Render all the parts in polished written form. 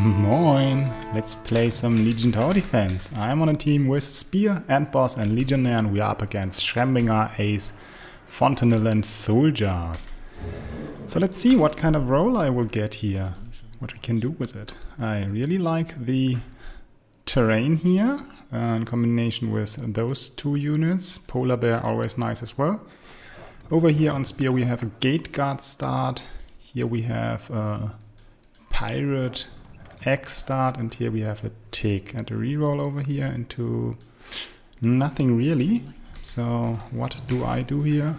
Moin! Let's play some Legion Tower Defense. I'm on a team with Spear, Endboss and Legionnaire, and we are up against Schrembinger, Ace, Fontanil and Soldiers. So let's see what kind of role I will get here, what we can do with it. I really like the terrain here, in combination with those two units. Polar Bear always nice as well. Over here on Spear we have a Gate Guard start, here we have a Pirate X start, and here we have a tick and a reroll over here into nothing really. So what do I do here?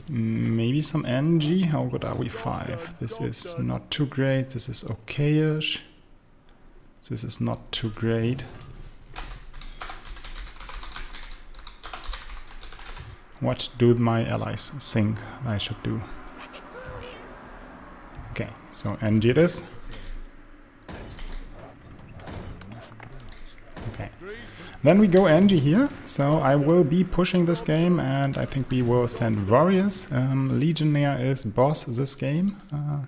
Maybe some energy. How good are we? 5. This is not too great. This is okay-ish. This is not too great. What do my allies think I should do? Okay, so NG it is. Okay, then we go NG here. So I will be pushing this game, and I think we will send warriors. Legionnaire is boss this game. I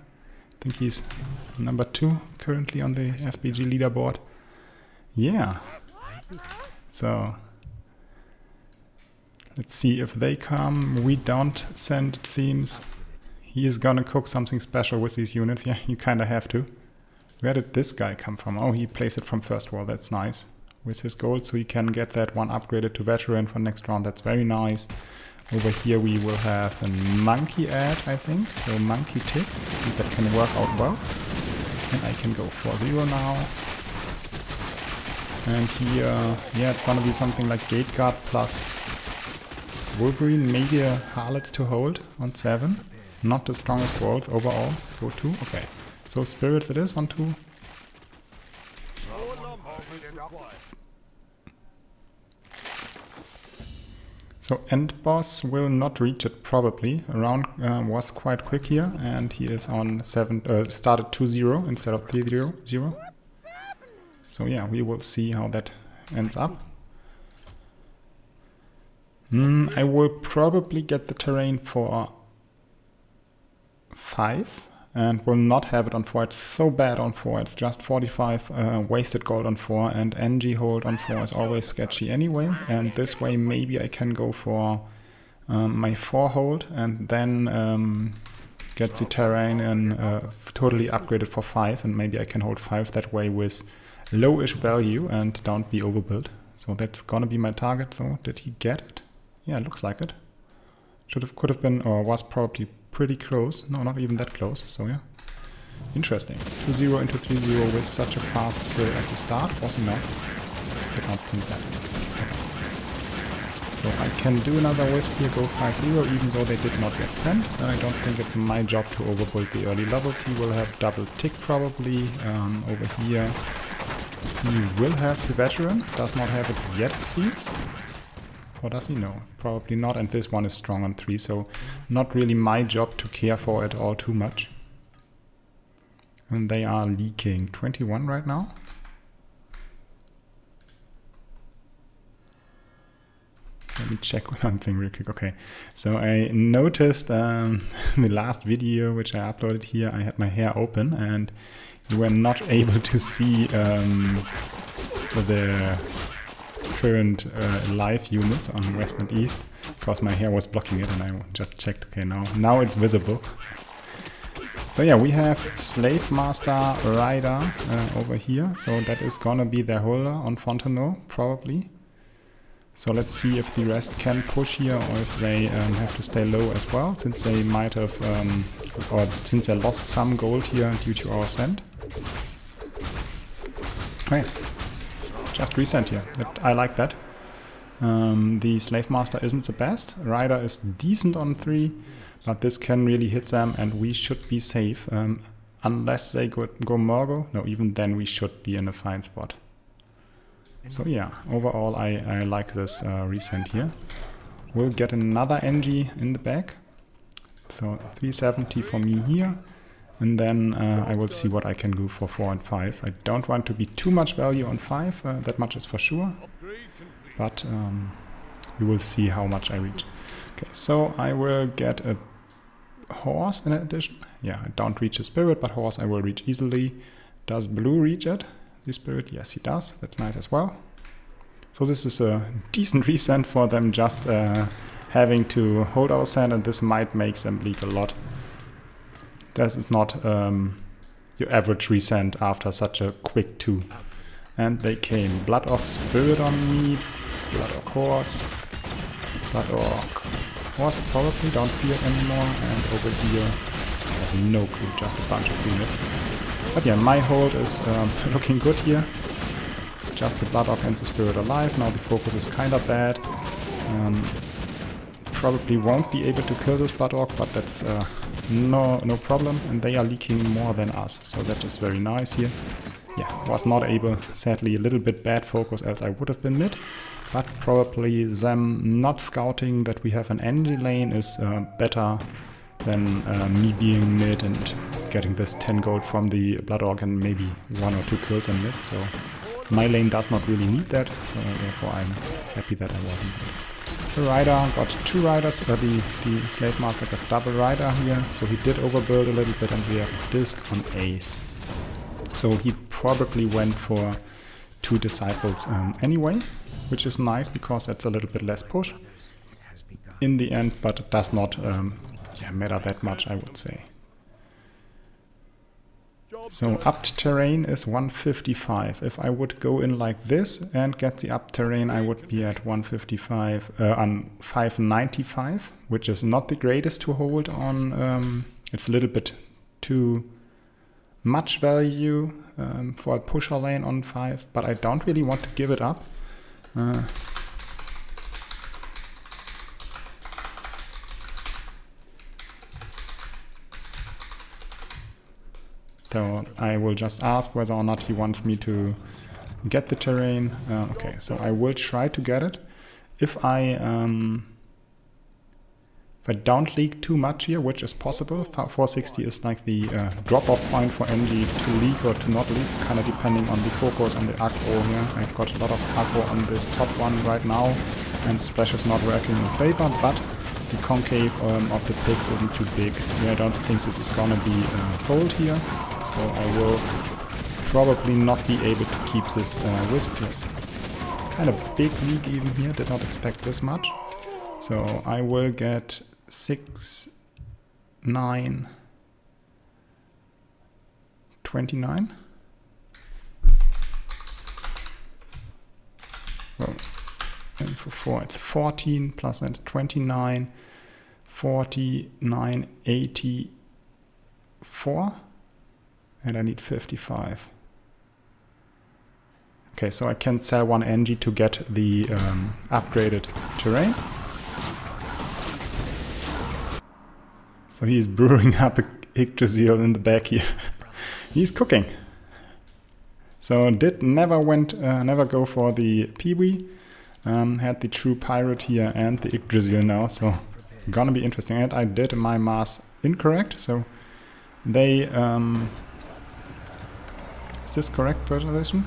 think he's number 2 currently on the FBG leaderboard. Yeah, so let's see if they come. We don't send themes. He is gonna cook something special with these units. Yeah, you kinda have to. Where did this guy come from? Oh, he placed it from first wall. That's nice. With his gold, so he can get that one upgraded to veteran for next round. That's very nice. Over here we will have a monkey ad, I think. So monkey tick. I think that can work out well. And I can go 4-0 now. And here, yeah, it's gonna be something like Gate Guard plus Wolverine, maybe a Harlot to hold on 7. Not the strongest rolls overall. Go 2. Okay. So spirits it is on 2. So Endboss will not reach it probably. Round was quite quick here, and he is on 7. Started 2-0 instead of 3-0. So yeah, we will see how that ends up. I will probably get the terrain for 5 and will not have it on 4. It's so bad on 4. It's just 45 wasted gold on 4, and NG hold on 4 is always sketchy anyway. And this way maybe I can go for my 4 hold and then get the terrain and totally upgraded for 5, and maybe I can hold 5 that way with lowish value and don't be overbuilt. So that's gonna be my target. So did he get it? Yeah, it looks like it. Could have been, or was probably pretty close. No, not even that close. So yeah, interesting. 2-0 into 3-0 with such a fast kill at the start was enough. Did not think that. Okay. So I can do another wisp here, go 5-0, even though they did not get sent. And I don't think it's my job to overbuild the early levels. He will have double tick probably. Over here, he will have the veteran. Does not have it yet, it seems. Or does he? No, probably not. And this one is strong on 3, so not really my job to care for it all too much. And they are leaking 21 right now. So let me check one thing real quick. Okay, so I noticed in the last video which I uploaded here, I had my hair open and you were not able to see the current live units on west and east because my hair was blocking it, and I just checked. Okay, now it's visible. So yeah, we have Slave Master Rider over here, so that is gonna be their holder on Fontanil probably. So let's see if the rest can push here or if they have to stay low as well, since they might have or since they lost some gold here due to our send. Okay. Just resent here. I like that. The Slave Master isn't the best. Rider is decent on 3, but this can really hit them, and we should be safe. Unless they go Murgle. No, even then we should be in a fine spot. So yeah, overall I like this resent here. We'll get another NG in the back. So 370 for me here. And then I will see what I can do for 4 and 5. I don't want to be too much value on 5, that much is for sure. But we will see how much I reach. Okay, so I will get a horse in addition. Yeah, I don't reach a spirit, but horse I will reach easily. Does blue reach it? The spirit? Yes, he does. That's nice as well. So this is a decent resend for them just having to hold our sand, and this might make them bleed a lot. This is not your average resend after such a quick 2. And they came Blood Orc Spirit on me, Blood Orc Horse, Blood Orc Horse probably, don't see it anymore, and over here I have no clue, just a bunch of units. But yeah, my hold is looking good here. Just the Blood Orc and the Spirit alive. Now the focus is kinda bad. Probably won't be able to kill this Blood Orc, but that's no problem. And they are leaking more than us, so that is very nice here. Yeah, was not able, sadly a little bit bad focus, else I would have been mid. But probably them not scouting that we have an energy lane is better than me being mid and getting this 10 gold from the Blood Orc and maybe 1 or 2 kills in mid. So my lane does not really need that, so therefore I'm happy that I wasn't. The Rider got 2 Riders, the Slave Master got double Rider here, so he did overbuild a little bit, and we have Disc on Ace. So he probably went for 2 Disciples anyway, which is nice because that's a little bit less push in the end, but it does not matter that much, I would say. So upped terrain is 155. If I would go in like this and get the upped terrain, I would be at 155 on 595, which is not the greatest to hold on. It's a little bit too much value for a pusher lane on 5, but I don't really want to give it up. So I will just ask whether or not he wants me to get the terrain. Okay, so I will try to get it. If I don't leak too much here, which is possible, 460 is like the drop-off point for NG to leak or to not leak, kind of depending on the focus on the aggro here. I've got a lot of aggro on this top one right now, and the splash is not working in favor, but the concave of the pigs isn't too big. I don't think this is gonna be hold here, so I will probably not be able to keep this wisp. Yes, kind of big leak even here, did not expect this much. So I will get 6, 9, 29. Well, and for 4 it's 14 plus that's 29, 49, 84, and I need 55. Okay, so I can sell 1 NG to get the upgraded terrain. So he's brewing up a Yggdrasil in the back here. He's cooking. So did never go for the Peewee. Had the true pirate here and the Yggdrasil now, so gonna be interesting. And I did my math incorrect, so they is this correct position?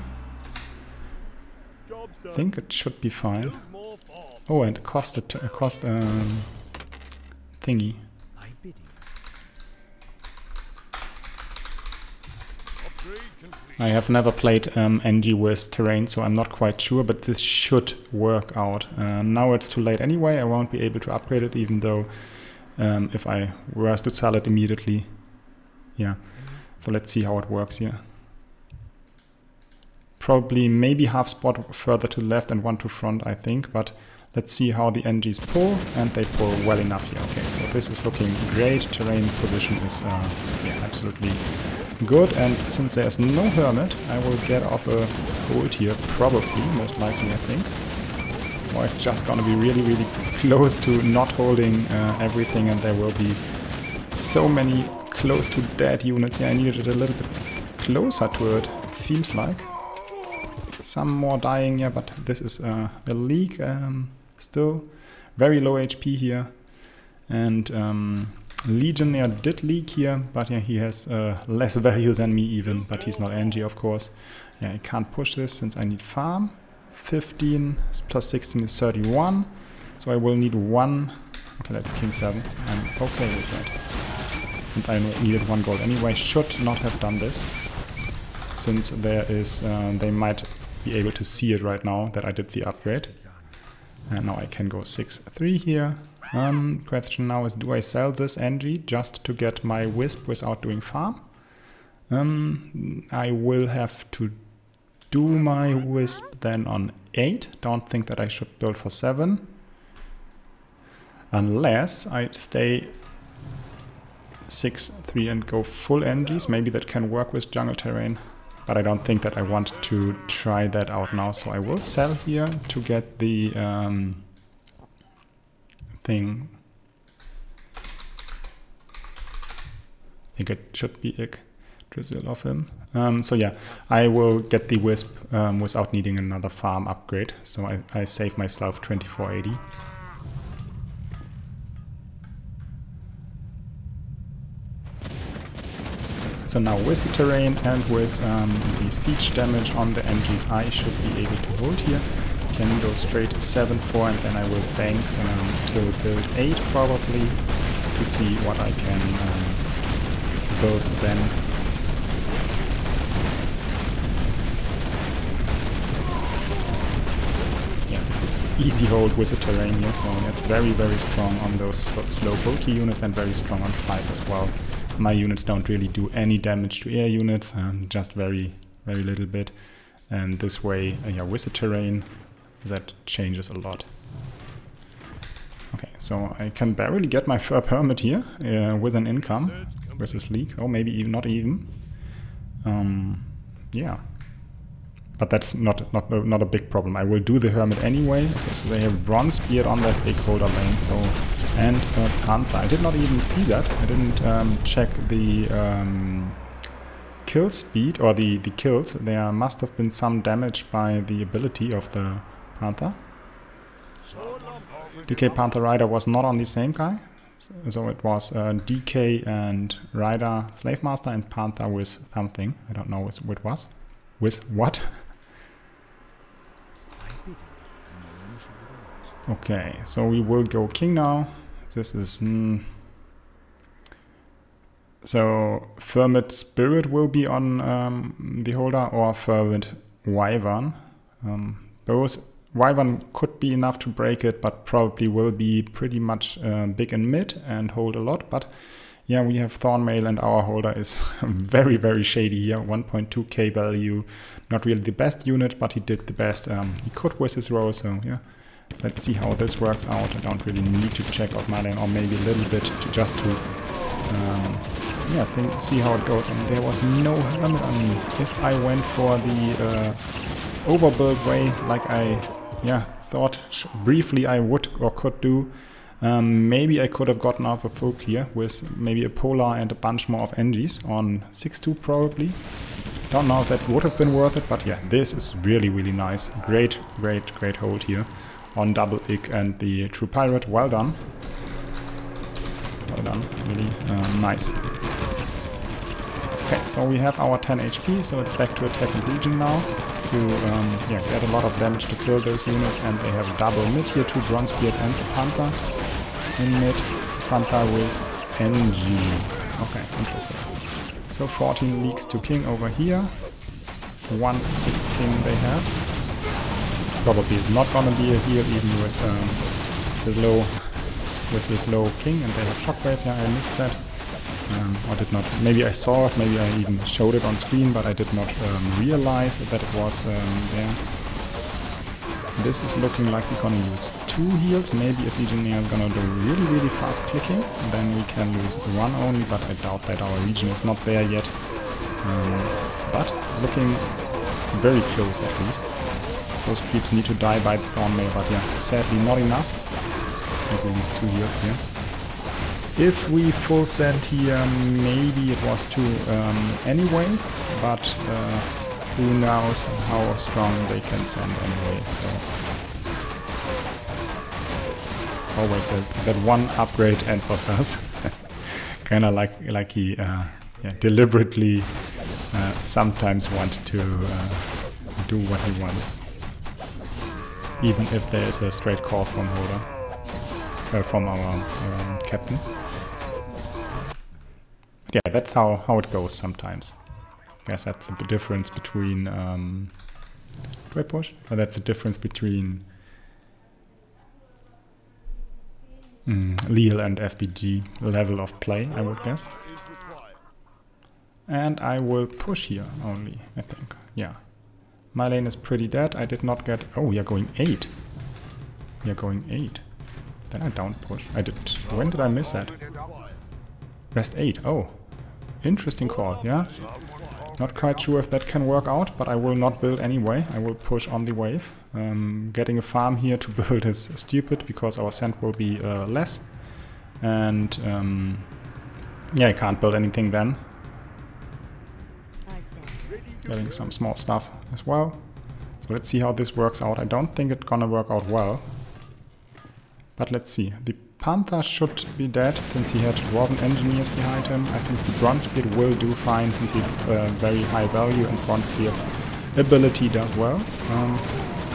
I think it should be fine. Oh, and cost thingy. I have never played NG with terrain, so I'm not quite sure, but this should work out. Now it's too late anyway, I won't be able to upgrade it, even though if I were to sell it immediately. Yeah, so let's see how it works here. Probably maybe half spot further to left and 1 to front, I think, but let's see how the NGs pull, and they pull well enough here. Okay, so this is looking great. Terrain position is absolutely good, and since there's no hermit, I will get off a hold here, probably, most likely, I think. Or it's just gonna be really, really close to not holding everything, and there will be so many close to dead units. Yeah, I needed it a little bit closer to it, it seems like. Some more dying here, but this is a leak, still very low HP here, and Legionnaire did leak here, but yeah, he has less value than me even, but he's not NG, of course. Yeah, I can't push this since I need farm. 15 plus 16 is 31, so I will need 1. Okay, that's King 7. I'm okay with that. Since I needed 1 gold anyway, should not have done this. Since there is, they might be able to see it right now that I did the upgrade. And now I can go 6-3 here. Question now is, do I sell this NG just to get my Wisp without doing farm? I will have to do my Wisp then on 8. Don't think that I should build for 7. Unless I stay 6-3 and go full NGs. Maybe that can work with jungle terrain. But I don't think that I want to try that out now. So I will sell here to get the thing. I think it should be a drizzle of him. So yeah, I will get the Wisp without needing another farm upgrade. So I save myself 2480. So now with the terrain and with the siege damage on the NGs, I should be able to hold here. Can go straight 7-4 and then I will bank till build 8 probably to see what I can build then. Yeah, this is easy hold with the terrain here, so it's very strong on those slow bulky units and very strong on 5 as well. My units don't really do any damage to air units, just very little bit. And this way, yeah, with the terrain, that changes a lot. Okay, so I can barely get my fur permit here with an income with this league. Oh, maybe even not even. Yeah, but that's not a big problem. I will do the hermit anyway. Okay, so they have bronze beard on that big holder lane. So and panther. I did not even see that. I didn't check the kill speed or the kills. There must have been some damage by the ability of the panther. DK Panther Rider was not on the same guy. So it was DK and Rider Slave Master and Panther with something. I don't know what it was. With what? Okay, so we will go king now. This is... so Fervent Spirit will be on the holder or Fervent Wyvern. Both Wyvern could be enough to break it, but probably will be pretty much big in mid and hold a lot. But yeah, we have Thornmail and our holder is very shady here. 1.2k value, not really the best unit, but he did the best he could with his roll. So yeah, let's see how this works out. I don't really need to check out my lane, or maybe a little bit just to yeah, see how it goes. And there was no hermit on me. If I went for the overbuild way, like I thought briefly I would or could do, maybe I could have gotten off a full clear with maybe a polar and a bunch more of NGs on 6-2 probably. Don't know if that would have been worth it, but yeah, this is really nice. Great hold here on double ick and the true pirate. Well done. Well done, really nice. Okay, so we have our 10 HP, so it's back to attack and legion now. To get a lot of damage to kill those units, and they have double mid here, 2 Bronzebeard and the Panther in mid. Panther with NG. Okay, interesting. So 14 leagues to king over here. 1-6 king they have. Probably is not gonna be a heal even with this low king, and they have shockwave. Yeah, I missed that. Or did not. Maybe I saw it, maybe I even showed it on screen, but I did not realize that it was there. This is looking like we're gonna use 2 heals. Maybe if Legionnaire is gonna do really fast clicking, then we can lose 1 only, but I doubt that our region is not there yet. But looking very close at least. Those creeps need to die by the Thornmail, but yeah, sadly not enough. I think we lose 2 heals here. If we full send here, maybe it was 2 anyway, but who knows how strong they can send anyway. So always that one upgrade Endboss does. Kinda like he deliberately sometimes want to do what he wants, even if there is a straight call from holder, from our captain. yeah, that's how it goes sometimes. I guess that's the difference between... do I push? Oh, that's the difference between Lille and FBG level of play, I would guess. And I will push here only, I think. Yeah. My lane is pretty dead. I did not get... Oh, we are going 8. We are going 8. Then I don't push. I did... When did I miss that? Rest 8. Oh. Interesting call, yeah. Not quite sure if that can work out, but I will not build anyway. I will push on the wave. Getting a farm here to build is stupid because our sand will be less. And yeah, I can't build anything then. Getting some small stuff as well. So let's see how this works out. I don't think it's gonna work out well. But let's see. The Panther should be dead since he had Dwarven Engineers behind him. I think the Bronzebeard will do fine since he's very high value and Bronzebeard ability does well.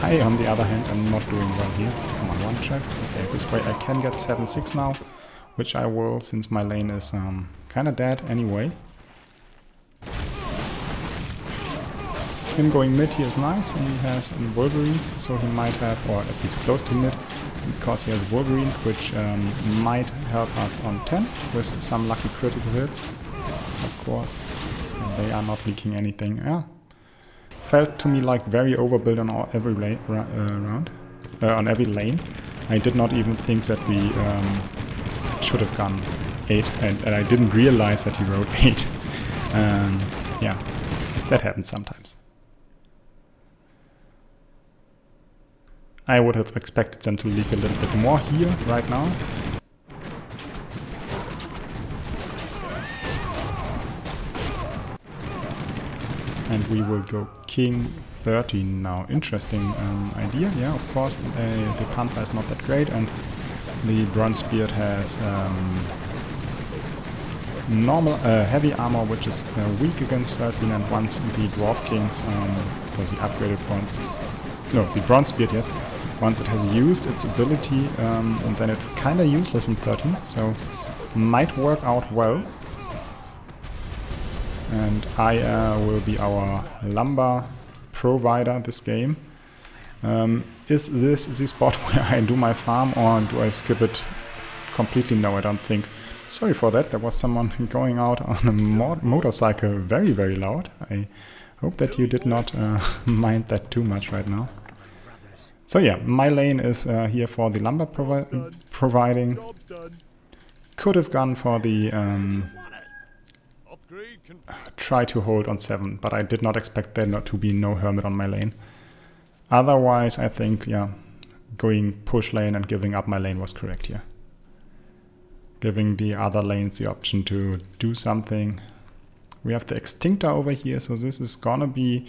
I, on the other hand, am not doing well here. Come on, one check. Okay, this way I can get 7-6 now, which I will since my lane is kind of dead anyway. Him going mid here is nice, and he has Wolverines, so he might have, or at least close to mid, because he has Wolverines, which might help us on 10 with some lucky critical hits, of course. And they are not leaking anything. Yeah, felt to me like very overbuild on every round, on every lane. I did not even think that we should have gone 8, and I didn't realize that he wrote 8. Yeah, that happens sometimes. I would have expected them to leak a little bit more here, right now. And we will go King 13 now. Interesting idea, yeah, of course. The Panther is not that great, and the Bronzebeard has normal heavy armor, which is weak against 13, and once the Dwarf Kings, the upgraded bronze... No, the Bronzebeard, yes. Once it has used its ability, and then it's kind of useless in 13, so might work out well. And I will be our lumber provider this game. Is this the spot where I do my farm, or do I skip it completely? No, I don't think. Sorry for that, there was someone going out on a motorcycle very, very loud. I hope that you did not mind that too much right now. So yeah, my lane is here for the lumber providing. Could have gone for the try to hold on 7, but I did not expect there not to be no hermit on my lane. Otherwise, I think, yeah, going push lane and giving up my lane was correct here. Giving the other lanes the option to do something. We have the Extinctor over here, so this is gonna be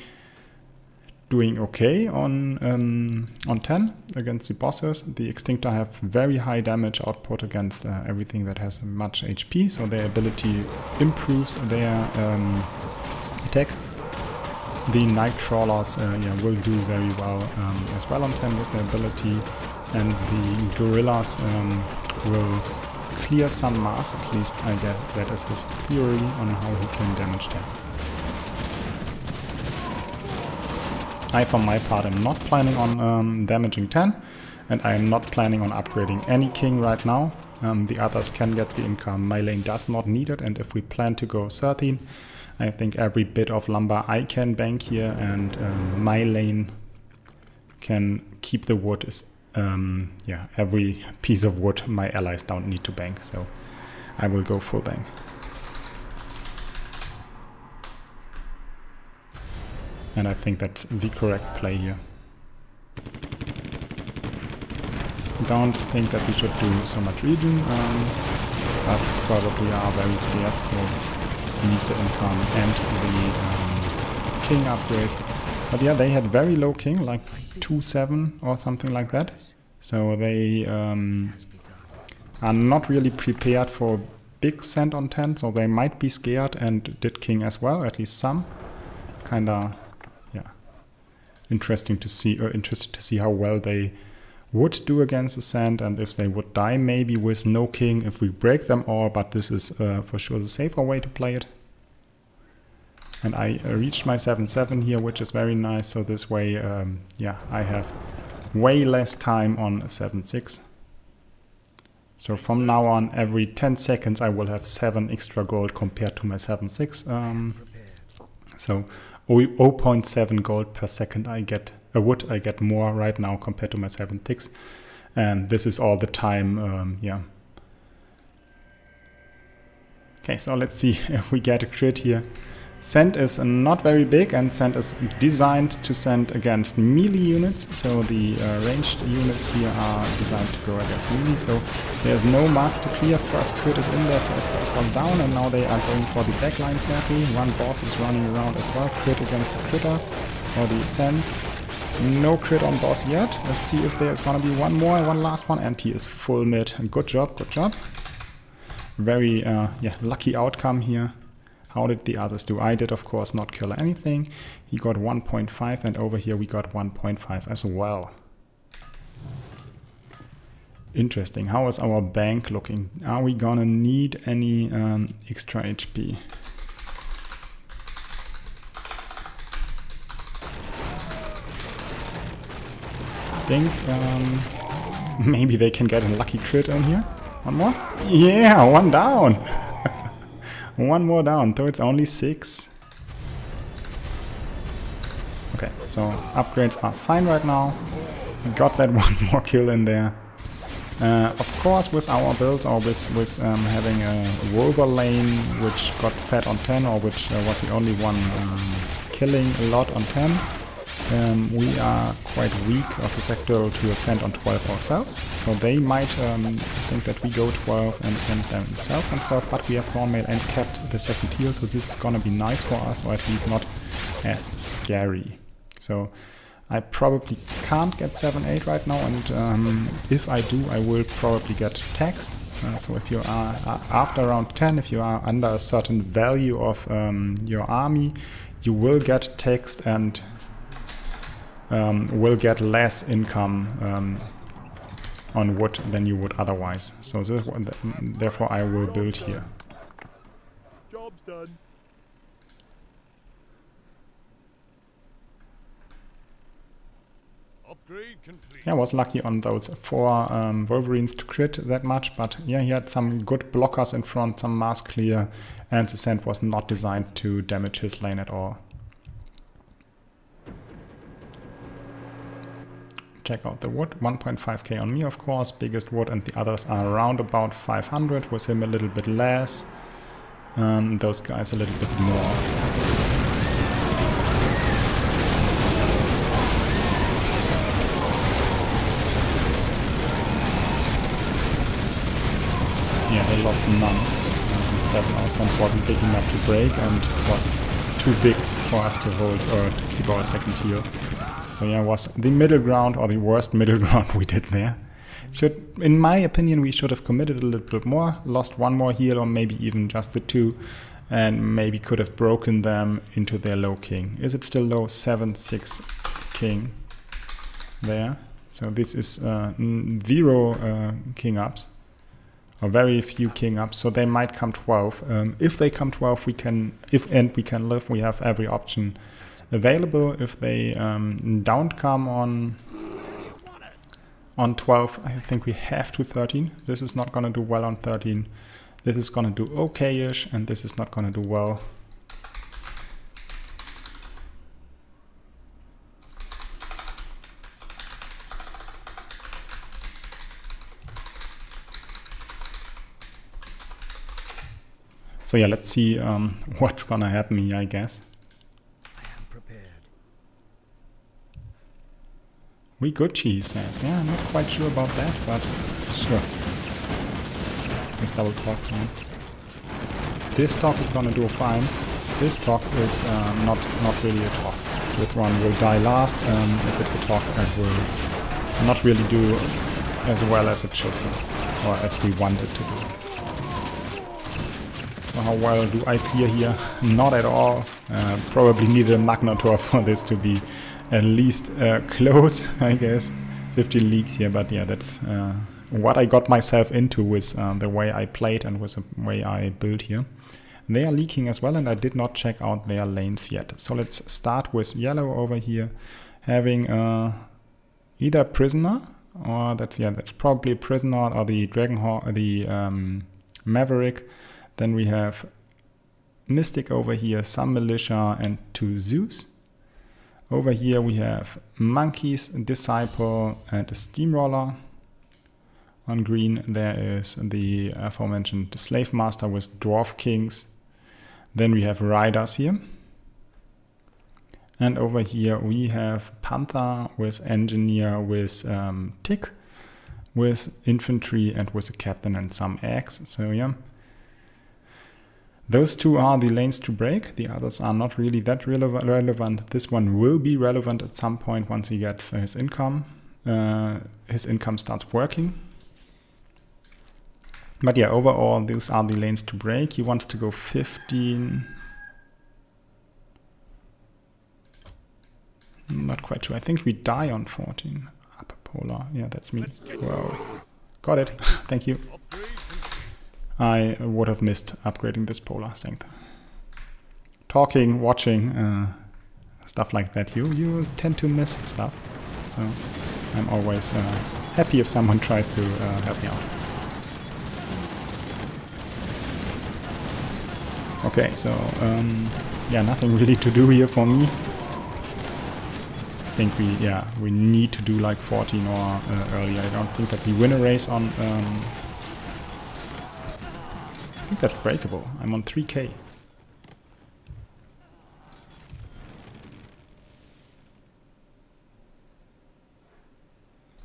doing okay on 10 against the bosses. The Extinctor have very high damage output against everything that has much HP, so their ability improves their attack. The Night Crawlers yeah, will do very well as well on 10 with their ability, and the Gorillas will clear some mass, at least I guess that is his theory on how he can damage them. I, for my part, am not planning on damaging 10, and I am not planning on upgrading any king right now. The others can get the income. My lane does not need it, and if we plan to go 13, I think every bit of lumber I can bank here, and my lane can keep the wood. Yeah, every piece of wood my allies don't need to bank, so I will go full bank. And I think that's the correct play here. Don't think that we should do so much region, but probably are very scared, so we need the income and the king upgrade. But yeah, they had very low king, like 2-7 or something like that. So they are not really prepared for big sand on 10, so they might be scared and did king as well, at least some. Kinda, yeah, interested to see how well they would do against the sand, and if they would die maybe with no king if we break them all, but this is for sure the safer way to play it. And I reached my 7-7 here, which is very nice, so this way, yeah, I have way less time on 7-6. So from now on, every 10 seconds I will have 7 extra gold compared to my 7-6. So 0.7 gold per second I get, wood I get more right now compared to my 7-6. And this is all the time, yeah. Okay, so let's see if we get a crit here. Sand is not very big, and sand is designed to send against melee units, so the ranged units here are designed to go against melee, so there's no mask to clear. First crit is in there, first boss one down, and now they are going for the backline circle. One boss is running around as well, crit against the critters, or the sands. No crit on boss yet. Let's see if there's gonna be one more, one last one, and he is full mid. Good job, good job. Very yeah, lucky outcome here. How did the others do? I did, of course, not kill anything. He got 1.5, and over here we got 1.5 as well. Interesting. How is our bank looking? Are we gonna need any extra HP? I think maybe they can get a lucky crit in here. One more? Yeah, one down. One more down, so it's only 6. Okay, so upgrades are fine right now. We got that one more kill in there. Of course, with our builds, or with having a Wolver lane which got fed on 10, or which was the only one killing a lot on 10, we are quite weak or susceptible to ascend on 12 ourselves. So they might think that we go 12 and send themselves on 12, but we have Thornmail and kept the second heal, so this is gonna be nice for us, or at least not as scary. So I probably can't get 7-8 right now, and if I do, I will probably get taxed. So if you are after round 10, if you are under a certain value of your army, you will get taxed and will get less income on wood than you would otherwise. So this, therefore I will build here. Job's done. Upgrade complete. Yeah, I was lucky on those 4 Wolverines to crit that much, but yeah, he had some good blockers in front, some mask clear, and the sand was not designed to damage his lane at all. Check out the wood, 1.5k on me, of course, biggest wood, and the others are around about 500, with him a little bit less, those guys a little bit more. Yeah, they lost none. 7% wasn't big enough to break, and was too big for us to hold or to keep our second heal. So yeah, was the middle ground, or the worst middle ground we did there. In my opinion, we should have committed a little bit more, lost one more heal, or maybe even just the 2, and maybe could have broken them into their low king. Is it still low? 7-6 king there. So this is 0 king ups, or very few king ups. So they might come 12. If they come 12, we can, we can live. We have every option available. If they don't come on 12, I think we have to 13. This is not gonna do well on 13. This is gonna do okay-ish, and this is not gonna do well. So yeah, let's see what's gonna happen here, I guess. We Gucci, he says. Yeah, I'm not quite sure about that, but sure. Let's double talk now. This talk is gonna do fine. This talk is not really a talk. With one will die last. If it's a talk, it will not really do as well as it should do, or as we want it to do. So how well do I clear here? Not at all. Probably need a Magnator for this to be at least close, I guess. 15 leagues here, but yeah, that's what I got myself into with the way I played and with the way I built here. They are leaking as well, and I did not check out their lanes yet. So let's start with yellow over here, having either prisoner, or that's probably a prisoner, or the Maverick. Then we have Mystic over here, some militia, and 2 Zeus. Over here we have Monkeys, Disciple, and a Steamroller. On green there is the aforementioned Slave Master with Dwarf Kings. Then we have Riders here. And over here we have Panther with Engineer, with Tick, with Infantry, and with a Captain and some eggs. So yeah. Those 2 are the lanes to break. The others are not really that relevant. This one will be relevant at some point once he gets his income. His income starts working. But yeah, overall, these are the lanes to break. He wants to go 15. Not quite sure. I think we die on 14. Upper polar. Yeah, that's me. Whoa. Got it. Thank you. I would have missed upgrading this polar thing. Talking, watching, stuff like that. You tend to miss stuff. So I'm always happy if someone tries to help me out. Okay, so yeah, nothing really to do here for me. I think we need to do like 14 or earlier. I don't think that we win a race on. I think that's breakable. I'm on 3k.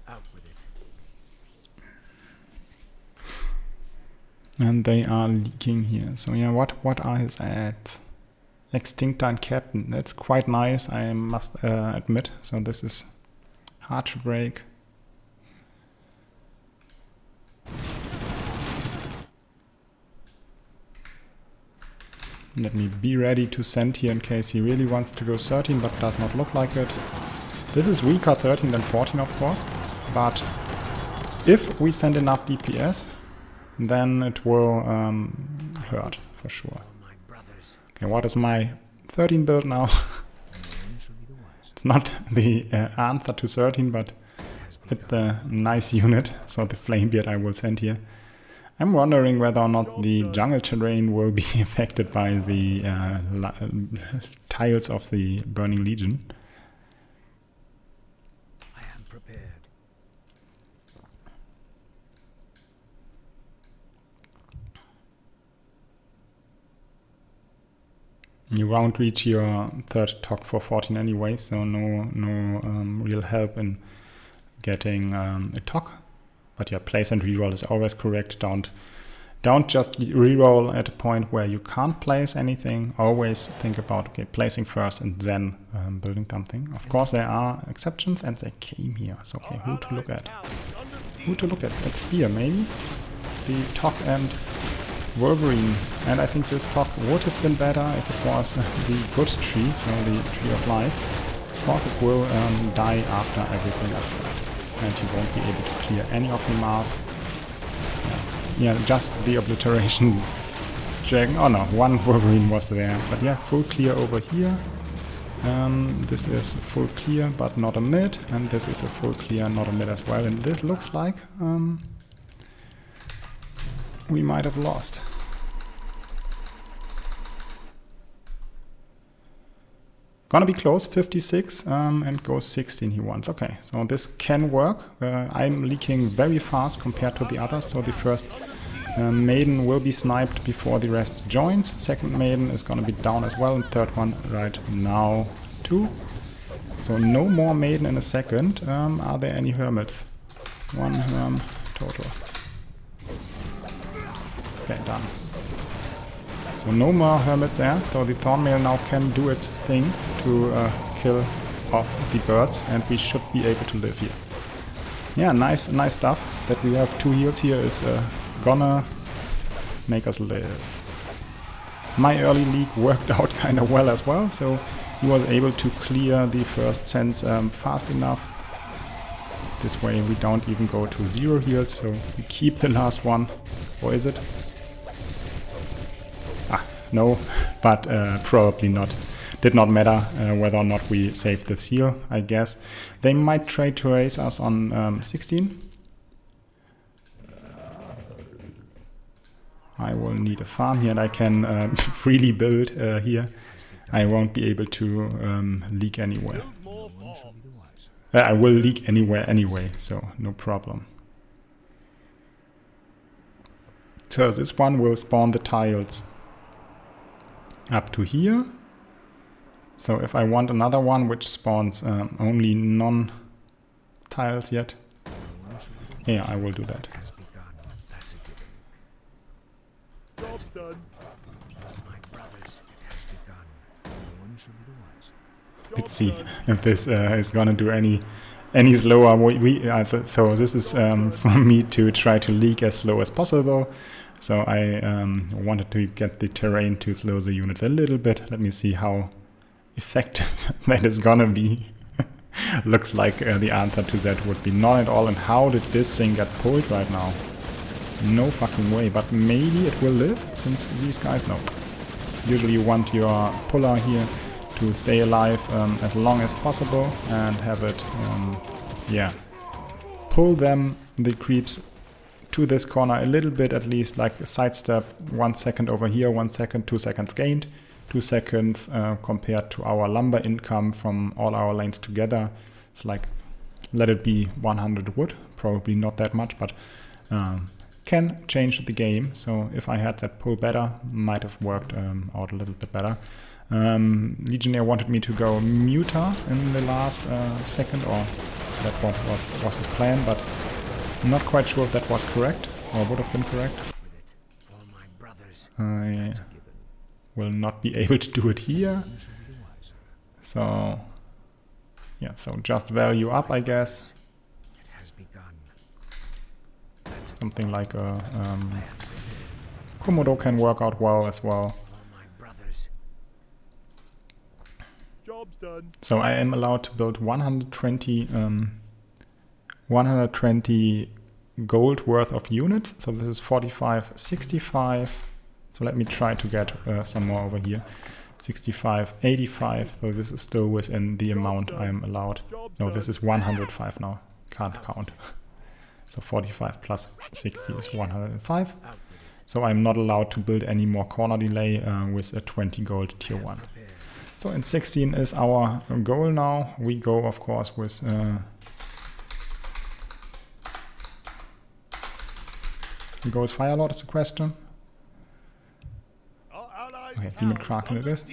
Out with it. And they are leaking here. So yeah, what are his ads? Extinctor and Captain. That's quite nice, I must admit. So this is hard to break. Let me be ready to send here in case he really wants to go 13, but does not look like it. This is weaker 13 than 14, of course. But if we send enough DPS, then it will hurt, for sure. Okay, what is my 13 build now? It's not the answer to 13, but it's a nice unit. So the Flamebeard I will send here. I'm wondering whether or not the jungle terrain will be affected by the tiles of the Burning Legion. I am prepared. You won't reach your 3rd TOC for 14 anyway, so no real help in getting a TOC. But yeah, place and reroll is always correct. Don't just reroll at a point where you can't place anything. Always think about, okay, placing first and then building something. Of course, there are exceptions, and they came here. So okay, who to look at? Who to look at? That Spear, maybe? The TOC and Wolverine. And I think this TOC would have been better if it was the good tree, so the Tree of Life. Of course, it will die after everything else died. And you won't be able to clear any of the Mars. Yeah, just the obliteration dragon. Oh no, one Wolverine was there. But yeah, full clear over here. This is full clear, but not a mid. And this is a full clear, not a mid as well. And this looks like we might have lost. Gonna be close, 56, and goes 16 he wants. Okay, so this can work. I'm leaking very fast compared to the others, so the first maiden will be sniped before the rest joins. Second maiden is gonna be down as well, and third one right now too. So no more maiden in a second. Are there any hermits? One herm total. Okay, done. So no more hermits there, so the Thornmail now can do its thing to kill off the birds, and we should be able to live here. Yeah, nice stuff. That we have 2 heals here is gonna make us live. My early league worked out kind of well as well, so he was able to clear the first sense fast enough. This way we don't even go to 0 heals, so we keep the last one. Or is it? Ah, no, but probably not. Did not matter whether or not we save this heal, I guess. They might try to raise us on 16. I will need a farm here and I can freely build here. I won't be able to leak anywhere. I will leak anywhere anyway, so no problem. So this one will spawn the tiles up to here. So if I want another one which spawns only non-tiles yet, yeah, I will do that. Let's see if this is gonna do any slower. So this is for me to try to leak as slow as possible. So I wanted to get the terrain to slow the units a little bit. Let me see how effective that is gonna be. Looks like the answer to that would be not at all. And how did this thing get pulled right now? No fucking way, but maybe it will live since these guys know. Usually you want your puller here to stay alive as long as possible and have it, yeah, pull them, the creeps, to this corner a little bit at least, like a sidestep, 1 second over here, 1 second, 2 seconds gained, 2 seconds compared to our lumber income from all our lanes together. It's like, let it be 100 wood, probably not that much, but can change the game. So if I had that pull better, might have worked out a little bit better. Legionnaire wanted me to go muter in the last second, or that was his plan, but I'm not quite sure if that was correct, or would have been correct. I will not be able to do it here. So, yeah, so just value up, I guess. Something like a Komodo can work out well as well. So I am allowed to build 120 gold worth of units. So this is 45, 65. So let me try to get some more over here. 65, 85. So this is still within the amount I am allowed. No, this is 105 now. Can't count. So 45 plus 60 is 105. So I'm not allowed to build any more corner delay with a 20 gold tier 1. So in 16 is our goal now. We go, of course, with we go with Firelord is the question. Okay, Demon Kraken it is.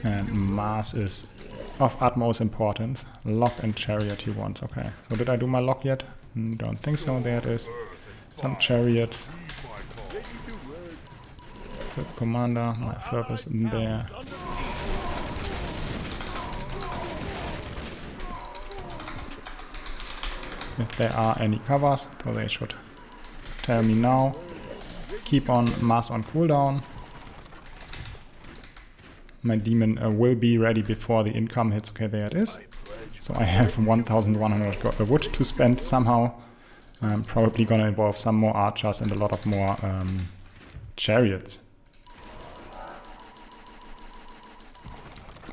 And Mars is of utmost importance. Lock and Chariot he wants. Okay, so did I do my lock yet? Don't think so. There it is. Some chariots. Good commander, my purpose in there. If there are any covers, so they should tell me now. Keep on Mars on cooldown. My demon will be ready before the income hits. Okay, there it is. So I have 1100 wood to spend somehow. I'm probably gonna involve some more archers and a lot of more chariots.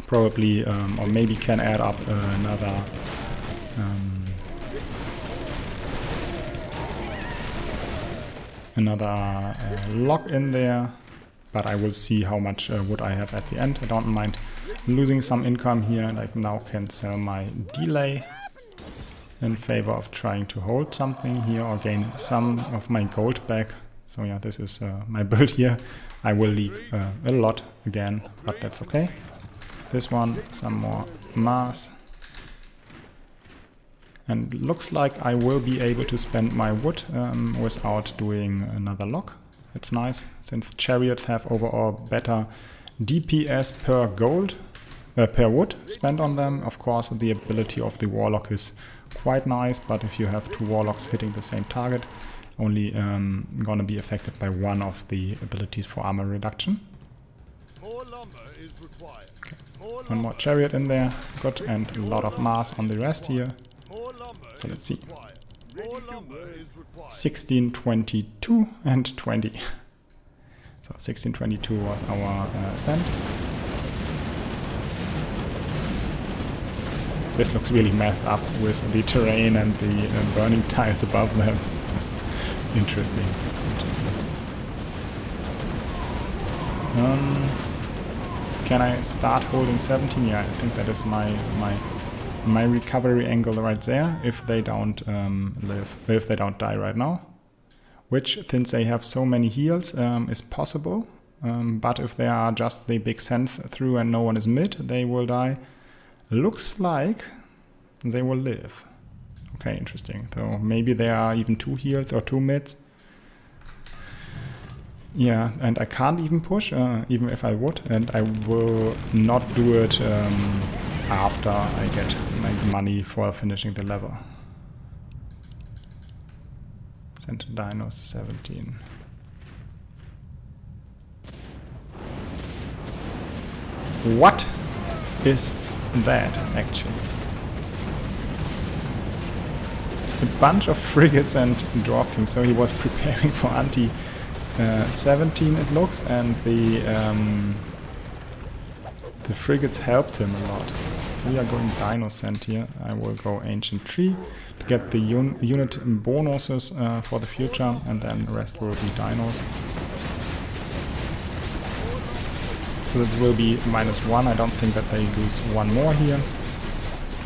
Probably, or maybe can add up another lock in there, but I will see how much wood I have at the end. I don't mind losing some income here, and I now can sell my delay in favor of trying to hold something here or gain some of my gold back. So yeah, this is my build here. I will leak a lot again, but that's okay. This one, some more mass. And looks like I will be able to spend my wood without doing another lock. It's nice, since chariots have overall better DPS per gold, per wood spent on them. Of course, the ability of the warlock is quite nice, but if you have 2 warlocks hitting the same target, only gonna be affected by 1 of the abilities for armor reduction. More lumber is required. Okay. One more chariot in there. Good. And a lot of mass on the rest here. More lumber So let's is see. required. More lumber is required. 16, 22 and 20. So 1622 was our ascent. This looks really messed up with the terrain and the burning tiles above them. Interesting. Can I start holding 17? Yeah, I think that is my recovery angle right there. If they don't if they don't die right now, which since they have so many heals is possible. But if they are just the big sense through and no one is mid, they will die. Looks like they will live. Okay, interesting. So maybe there are even 2 heals or 2 mids. Yeah, and I can't even push, even if I would, and I will not do it after I get my money for finishing the level. Send dinos 17. What is that, actually? A bunch of frigates and dwarf kings, so he was preparing for anti 17 it looks, and the frigates helped him a lot. We are going dino send here. I will go ancient tree to get the unit bonuses for the future, and then the rest will be dinos. So it will be -1. I don't think that they lose one more here,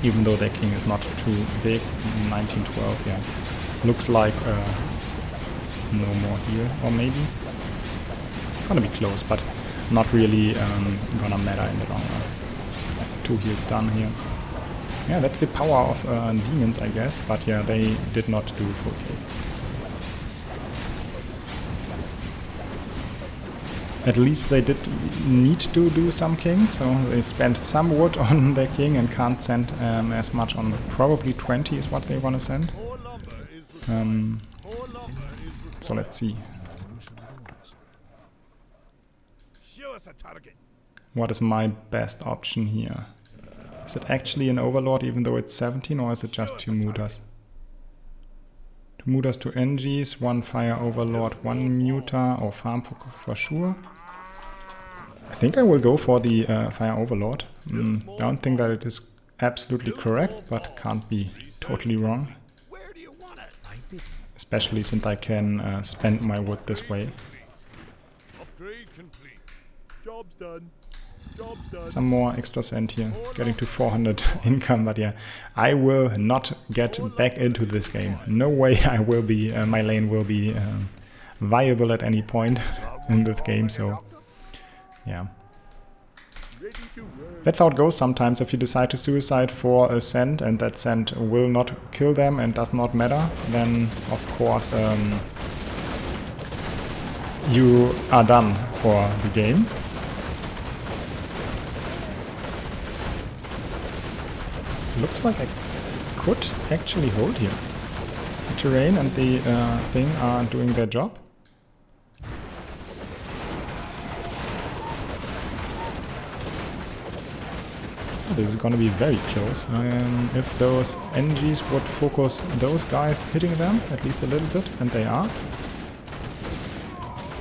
even though their king is not too big. 1912, yeah. Looks like no more here, or maybe. Gonna be close, but not really gonna matter in the long run. 2 heals done here. Yeah, that's the power of demons, I guess, but yeah, they did not do full kill. At least they did need to do some king, so they spent some wood on their king and can't send as much on. Probably 20 is what they want to send. So let's see. Show us a target. What is my best option here? Is it actually an overlord even though it's 17, or is it just 2 mutas? 2 mutas, 2 NGs, 1 fire overlord, 1 muta, or farm for sure. I think I will go for the fire overlord. Don't think that it is absolutely correct, but can't be totally wrong. Where do you want us? Especially since I can spend my wood this way. Upgrade complete. Job's done. Job's done. Some more extra cent here, getting to 400 income, but yeah, I will not get back into this game. No way I will be, my lane will be viable at any point in this game, so yeah. That's how it goes sometimes. If you decide to suicide for a cent and that cent will not kill them and does not matter, then of course you are done for the game. Looks like I could actually hold here. The terrain and the thing are doing their job. This is gonna be very close. If those NGs would focus those guys hitting them at least a little bit, and they are.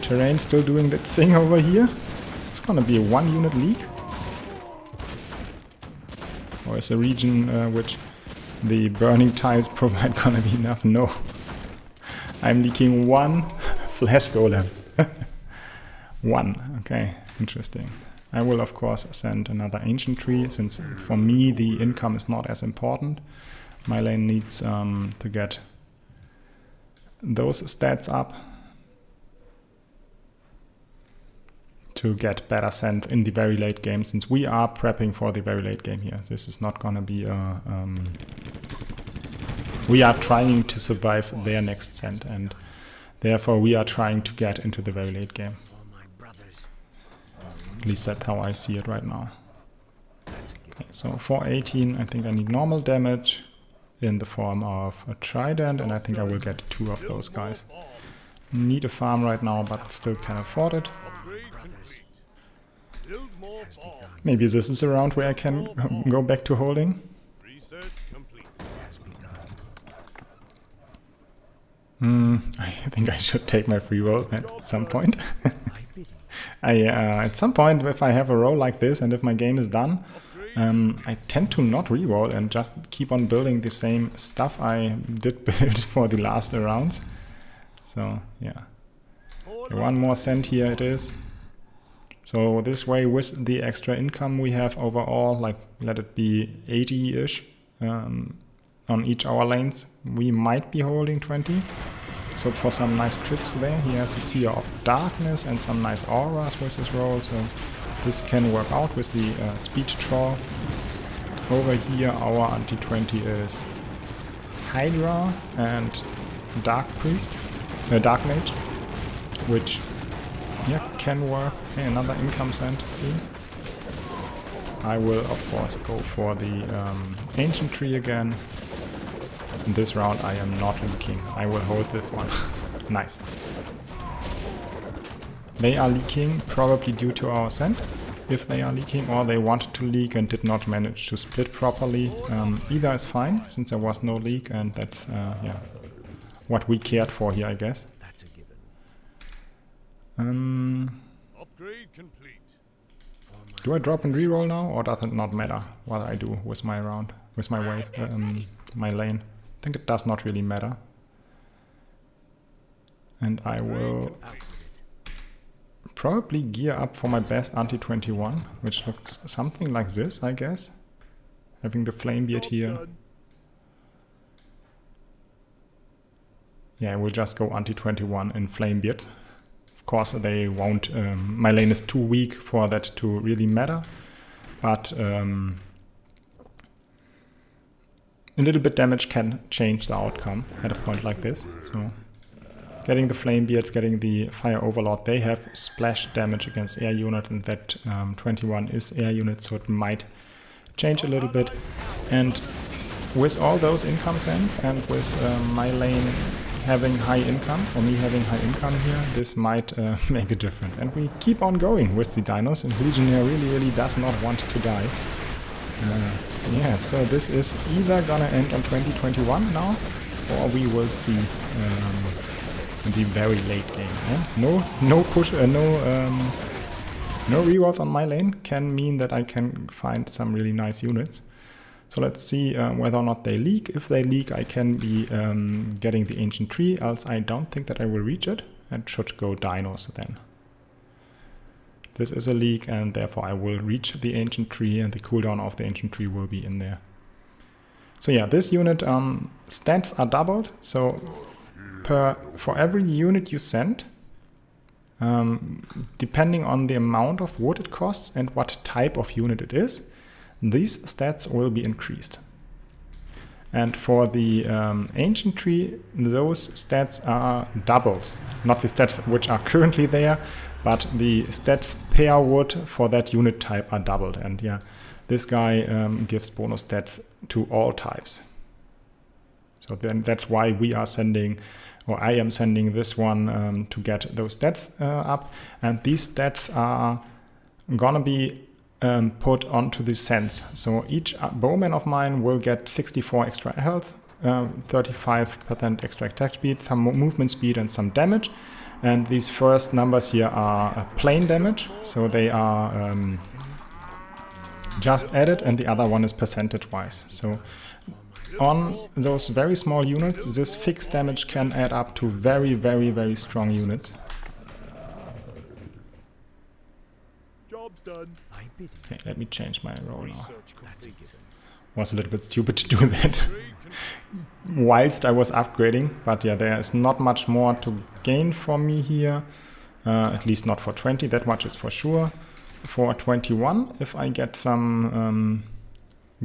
Terrain still doing that thing over here. Is this gonna be a 1 unit leak? Or is a region which the burning tiles provide gonna be enough? No. I'm leaking 1 flash golem. 1, okay, interesting. I will of course send another ancient tree, since for me the income is not as important. My lane needs to get those stats up to get better send in the very late game, since we are prepping for the very late game here. This is not gonna be a... we are trying to survive their next send, and therefore we are trying to get into the very late game. At least that's how I see it right now. Okay, so for 18 I think I need normal damage in the form of a trident, and I think I will get 2 of those guys. Need a farm right now, but still can afford it. Maybe this is a round where I can go back to holding. Research complete. I think I should take my free roll at some point. At some point, if I have a roll like this and if my game is done, I tend to not reroll and just keep on building the same stuff I did build for the last rounds. So yeah, okay, one more cent here it is. So this way, with the extra income we have overall, like let it be 80-ish on each our lanes, we might be holding 20. So for some nice crits there, he has a Seer of Darkness and some nice auras with his roll, so this can work out with the speed troll. Over here our anti-20 is Hydra and Dark Priest, Dark Mage, which yeah, can work. Okay, another income cent it seems. I will of course go for the Ancient Tree again. In this round I am not leaking. I will hold this one. Nice. They are leaking probably due to our send, if they are leaking, or they wanted to leak and did not manage to split properly. Either is fine, since there was no leak, and that's yeah, what we cared for here, I guess. That's a given. Upgrade complete. Do I drop and reroll now, or does it not matter what I do with my round, with my wave, my lane? I think it does not really matter. And I will probably gear up for my best anti-21, which looks something like this, I guess. Having the flame beard here. Yeah, I will just go anti-21 in flame beard. Of course, they won't. My lane is too weak for that to really matter, but a little bit damage can change the outcome at a point like this. So getting the flame beards, getting the fire overlord, they have splash damage against air unit, and that 21 is air unit, so it might change a little bit. And with all those income cents and with my lane having high income, or me having high income here, this might make a difference. And we keep on going with the dinos, and Legionnaire really does not want to die. Yeah, so this is either gonna end on 2021 now, or we will see in the very late game. Yeah? No push, no rerolls on my lane can mean that I can find some really nice units. So let's see whether or not they leak. If they leak, I can be getting the Ancient Tree, else I don't think that I will reach it, and should go dinos then. This is a leak, and therefore I will reach the Ancient Tree, and the cooldown of the Ancient Tree will be in there. So yeah, this unit stats are doubled, so for every unit you send, depending on the amount of wood it costs and what type of unit it is, these stats will be increased. And for the Ancient Tree, those stats are doubled. Not the stats which are currently there, but the stats per wood for that unit type are doubled. And yeah, this guy gives bonus stats to all types. So then that's why we are sending, or I am sending this one to get those stats up. And these stats are gonna be put onto the sense. So each bowman of mine will get 64 extra health, 35% extra attack speed, some movement speed, and some damage. And these first numbers here are plain damage, so they are just added, and the other one is percentage-wise. So on those very small units, this fixed damage can add up to very strong units. Job's done. Okay, let me change my role now. Was a little bit stupid to do that whilst I was upgrading, but yeah, there is not much more to gain for me here, at least not for 20, that much is for sure. For 21, if I get some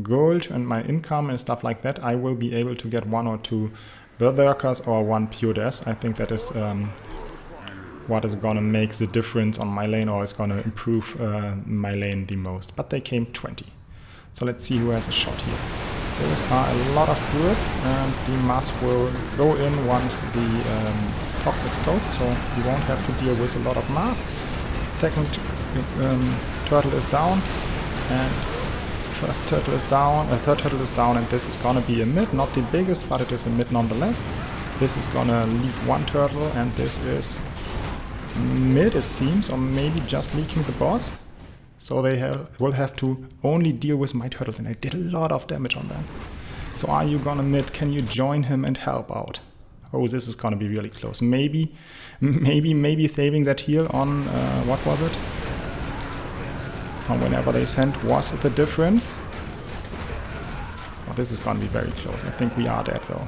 gold and my income and stuff like that, I will be able to get 1 or 2 berserkers or 1 pure death. I think that is what is gonna make the difference on my lane, or is gonna improve my lane the most. But they came 20. So let's see who has a shot here. Those are a lot of birds, and the mass will go in once the tox explodes, so you won't have to deal with a lot of mass. Second turtle is down, and first turtle is down, third turtle is down, and this is gonna be a mid, not the biggest, but it is a mid nonetheless. This is gonna leak one turtle, and this is mid, it seems, or maybe just leaking the boss. So they will have to only deal with my turtles, and I did a lot of damage on them. So are you gonna mid? Can you join him and help out? Oh, this is gonna be really close. Maybe saving that heal on, what was it? On whenever they sent was the difference. Oh, this is gonna be very close. I think we are dead though.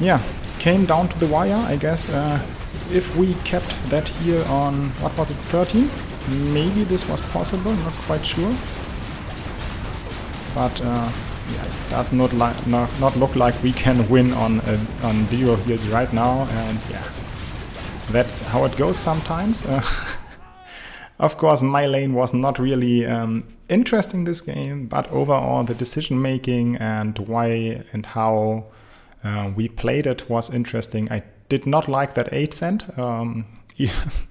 Yeah, came down to the wire, I guess. If we kept that here on, what was it, 13? Maybe this was possible, not quite sure. But yeah, it does not look like we can win on 0 heals right now, and yeah, that's how it goes sometimes. Of course, my lane was not really interesting this game, but overall the decision making and why and how we played it was interesting. I did not like that 8 cent.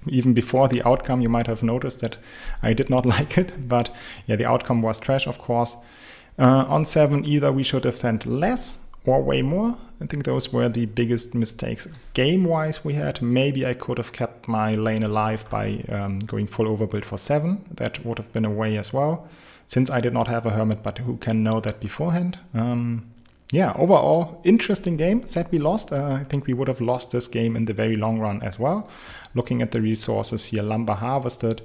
Even before the outcome, you might have noticed that I did not like it. But yeah, the outcome was trash, of course. On 7, either we should have sent less or way more. I think those were the biggest mistakes game-wise we had. Maybe I could have kept my lane alive by going full overbuild for 7. That would have been a way as well, since I did not have a hermit, but who can know that beforehand? Yeah, overall, interesting game. Sad we lost. I think we would have lost this game in the very long run as well. Looking at the resources here, Lumber harvested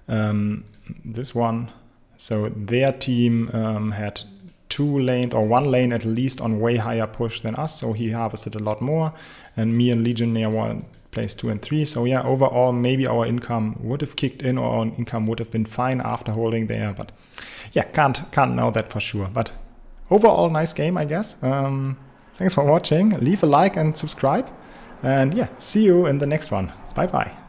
this one. So their team had 2 lanes, or 1 lane at least, on way higher push than us. So he harvested a lot more. And me and Legionnaire were place 2 and 3. So yeah, overall, maybe our income would have kicked in, or our income would have been fine after holding there. But yeah, can't know that for sure. But overall, nice game, I guess. Thanks for watching. Leave a like and subscribe. And yeah, see you in the next one. Bye-bye.